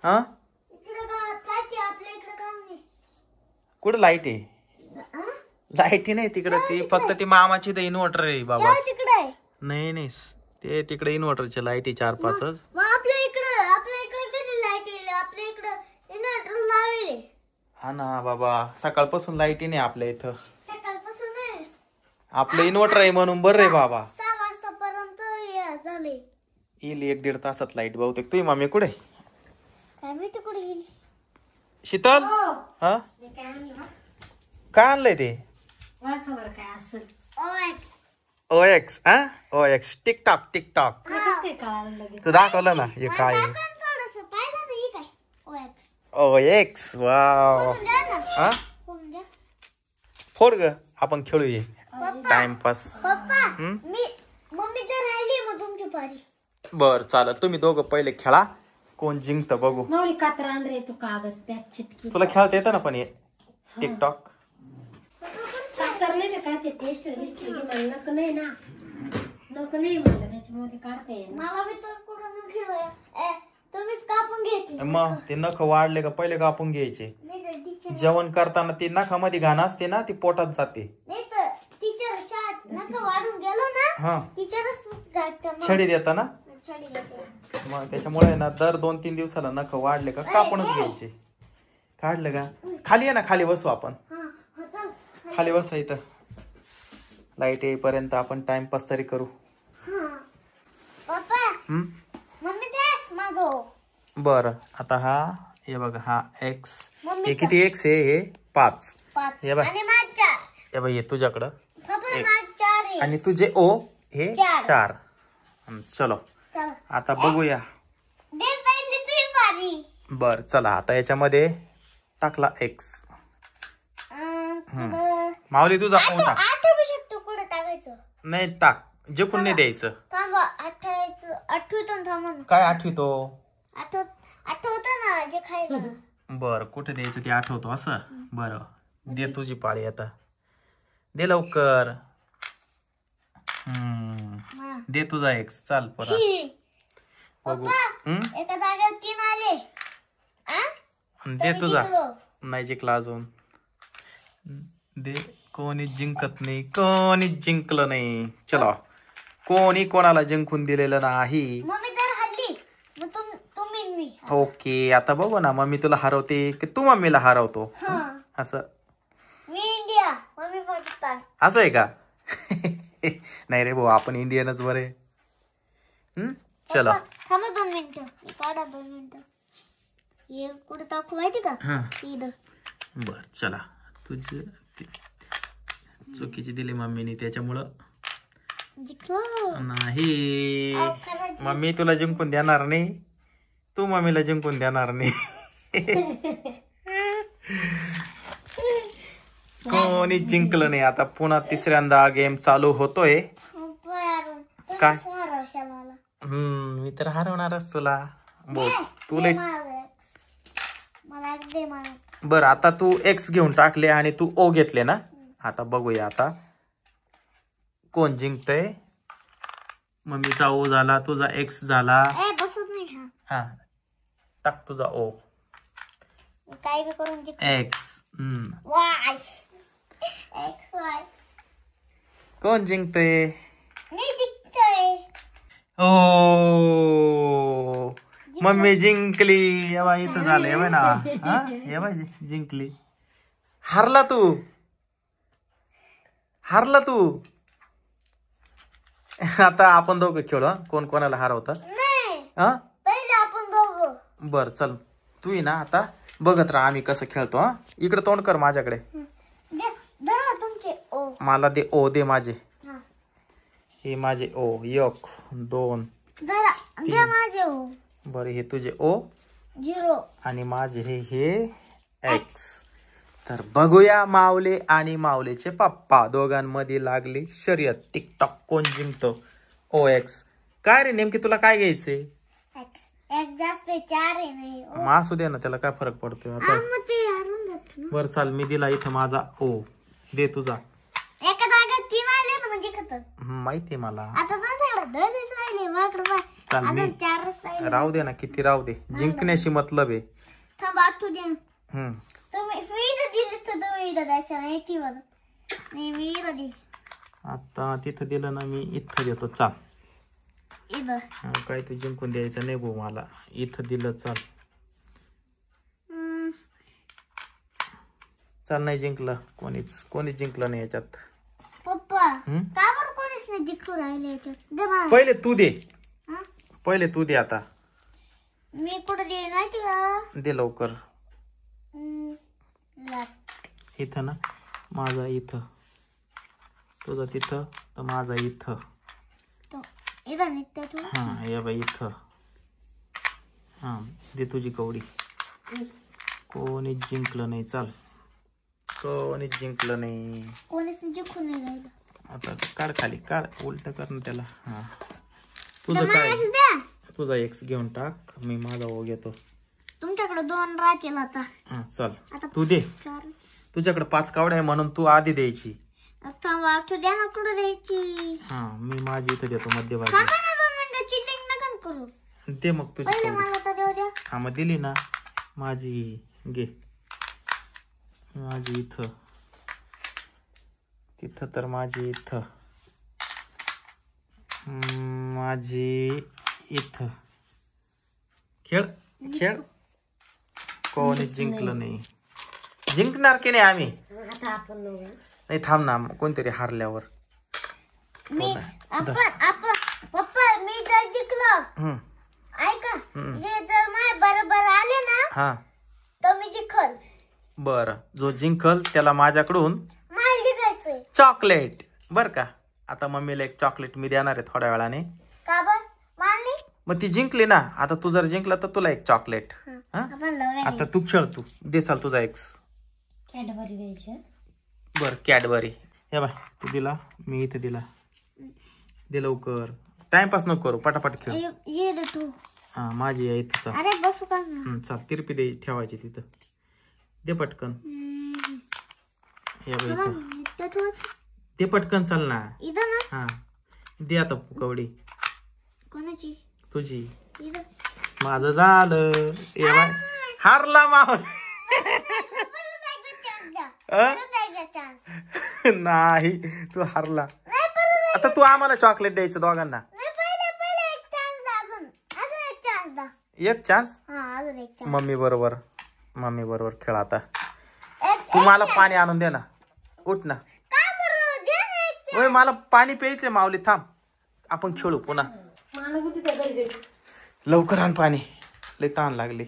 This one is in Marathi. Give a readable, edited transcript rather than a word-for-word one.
हा कुठं लाईट आहे? लाईट नाही तिकडं, ती फक्त ती मामाची तर इन्व्हर्टर आहे बाबा. नाही नाही ते तिकडे इन्व्हर्टरच्या लाईट आहे 4-5. हा ना बाबा, सकाळपासून लाईट नाही आपल्या इथं. आपलं इन्व्हर्टर आहे म्हणून बरं आहे बाबा. 6 वाजतापर्यंत येईल 1-1.5 तासात लाईट बहुतेक. तुझी मम्मी कुठे? काय माहिती कुठे गेली. शीतल, हा काय आणलंय ते? OX हा OX टिकटॉक टिकटॉक तू दाखवलं ना हे काय आहे? OX wow. हा फोड ग, आपण खेळूया टाइमपास. बर चालेल, तुम्ही दोघं पहिले खेळा, कोण जिंकत बघू. तुला खेळता येतं ना पण हे टिकटॉक? मग ते नख वाढले का पहिले कापून घ्यायचे. जेवण करताना ती नखामध्ये घाण असते ना, ती पोटात जाते. हा छडी देता ना, मग त्याच्यामुळे ना दर 2-3 दिवसाला नख वाढले का कापूनच घ्यायचे. काढलं का खाली आहे ना, खाली बसू आपण. खाली बसा इथं, लाईट येईपर्यंत आपण टाइमपास तरी करू. बर आता हा हे बघा, हा X हे किती X आहे? हे 5. हे बघ हे बघ, हे तुझ्याकडं X आणि तुझे O हे 4. चलो आता बघूया. बर चला, आता याच्यामध्ये टाकला X. माऊली तुझा O टाक. नाही टाक, जे पण नाही द्यायचं. काय आठवतो? बर कुठे द्यायचं ते आठवतो असं. बर दे, तुझी पाळी आता, दे लवकर. दे तुझा X. चाल परत बघू. दे तुझा. नाही जिंकला अजून. दे. कोणी जिंकत नाही, कोणी जिंकलं नाही. चला, कोणी कोणाला जिंकून दिलेलं नाही. ओके आता बघू ना, मम्मी तुला हरवते की तू मम्मीला हरवतो? असं असं आहे का? नाही रे भाऊ, आपण इंडियनच बरे. चला 2 मिनिटं काढा, 2 मिनिटं. हे कुठे टाकू माहिती का? बर चला, तुझी चुकीची दिली मम्मीने, त्याच्यामुळं नाही. मम्मी तुला जिंकून देणार नाही, तू मम्मीला जिंकून देणार नाही. कोणी जिंकलं नाही. आता पुन्हा तिसऱ्यांदा गेम चालू होतोय. काय मी तर हरवणारच तुला. बोल तुला. बर आता तू X घेऊन टाकले आणि तू O घेतले ना. आता बघूया आता कोण जिंकतय. मम्मीचा O झाला, तुझा X झाला. हा टाक तुझा O. काय बी करून X Y X Y. कोण जिंकतय? मी जिंकतोय. ओ मम्मी जिंकली. एव्हा इथं झालं एव्हा ना. हा एव्हा जिंकली. हारला तू, हारला तू. आता आपण दोघं खेळू. कोण कोणाला हरवतं? हा पहिले आपण दोघं. बर चल, तू ही ना आता बघत राहा आम्ही कसं खेळतो. हा इकडे तोंड कर माझ्याकडे. मला दे O दे माझे. हे माझे O 1 2 3. बरं हे तुझे O 0 आणि माझे हे X. तर बघूया माऊले आणि माऊलेचे पप्पा दोघांमध्ये लागली शर्यत. टिकटॉक कोण जिंकतो? OX. काय रे नेमकी तुला काय घ्यायचंय? X जास्त 4 आहे. नाही मासू दे ना, त्याला काय फरक पडतोय आता. बर चाल, मी दिला इथं माझा O. दे तुझा. एका जागेत 3 आले ना म्हणजे खतर माहितीये मला. आता तुझ्याकडे 2 राहिले. माझ्याकडे चाल मी अजून 4च राहिले. राहू दे ना, किती राहू दे, जिंकण्याशी मतलब आहे. थांब आठवू दे. हम्म तुम्ही इथं दिली तर तुम्ही इथं द्यायच्या नाही ती मला. नाही मी इथं दे. आता तिथं दिलं ना, मी इथं देतो. चाल इथं. काय तू जिंकून द्यायचं नाही भाऊ मला. इथं दिलं. चाल चाल, नाही जिंकलं कोणीच जिंकलं नाही याच्यात. पप्पा का बरं कोणीच नाही जिंकू राहिले याच्यात? दे मला. पहिले तू दे. हा? पहिले तू दे. आता मी कुठं देईन माहिती का? दे लवकर. लाट. इथं ना, माझा इथं, तुझा तिथं, तर माझा इथं. तो इथं निघते तू. हा ये बाई इथं. हा दे तुझी कवडी. कोणीच जिंकलं नाही. चाल, कोणीच जिंकलं नाही. कोणीच जिंकू नाही राहिलं. आता काढ खाली, काढ, उलट कर ना त्याला. हा तुझं काय, तुझा एक्स घेऊन टाक, मी माझा ओ घेतो. तुमच्याकडे 2 राहतील आता. हा चल तू दे. 4. तुझ्याकडे 5 कावड्या आहे म्हणून तू आधी द्यायची. थांब आठवू द्या ना कुठं द्यायची. हा मी माझी इथं देतो मध्यभागी. थांबा ना 2 मिनिटं, चिटिंग नका करू. दे मग तुझी पहिले कवडी. मला तर देऊ द्या. हा मग दिली ना माझी. घे माझी इथं, तिथं तर माझी इथं, माझी इथं. खेळ खेळ. कोणीच जिंकलं नाही. जिंकणार की नाही आम्ही? नाही थांब ना, कोणतरी हारल्यावर. मी आपण पप्पा मी जर जिंकलो, ऐका, हे जर माझ्या बरोबर आले ना, हा तर मी जिंकल. बर, जो जिंकल त्याला माझ्याकडून मला जिंकायचंय. चॉकलेट. बर का, आता मम्मीला एक चॉकलेट मी देणार आहे थोड्या वेळाने. का बर? मला मग ती जिंकली ना, आता तू जर जिंकला तर तुला एक चॉकलेट. आता तू खेळ, तू दे. चाल तुझा एक्स. कॅडबरी द्यायची. बर कॅडबरी. हे बाय, तू दिला, मी इथे दिला. दे लवकर, टाइमपास नको करू, पटापट खेळ. ये दे तू. हा माझी आहे इथं. अरे बसू का ना. चाल, तिरपी दे ठेवायची तिथं. दे पटकन. हे बाई इथं. दे पटकन, चाल ना. इथं ना. हा दे आता कवडी. कोणाची? तुझी. इथं. माझं झालं. ए बाय, हारला माहोल. नाही तू हारला. आता तू आम्हाला चॉकलेट द्यायचं दोघांना. एक चान्स. मम्मी बरोबर खेळ. आता तू मला पाणी आणून दे ना. उठ ना. ओय मला पाणी प्यायचंय माऊली. थांब, आपण खेळू पुन्हा. लवकर आण पाणी, लय ताण लागली.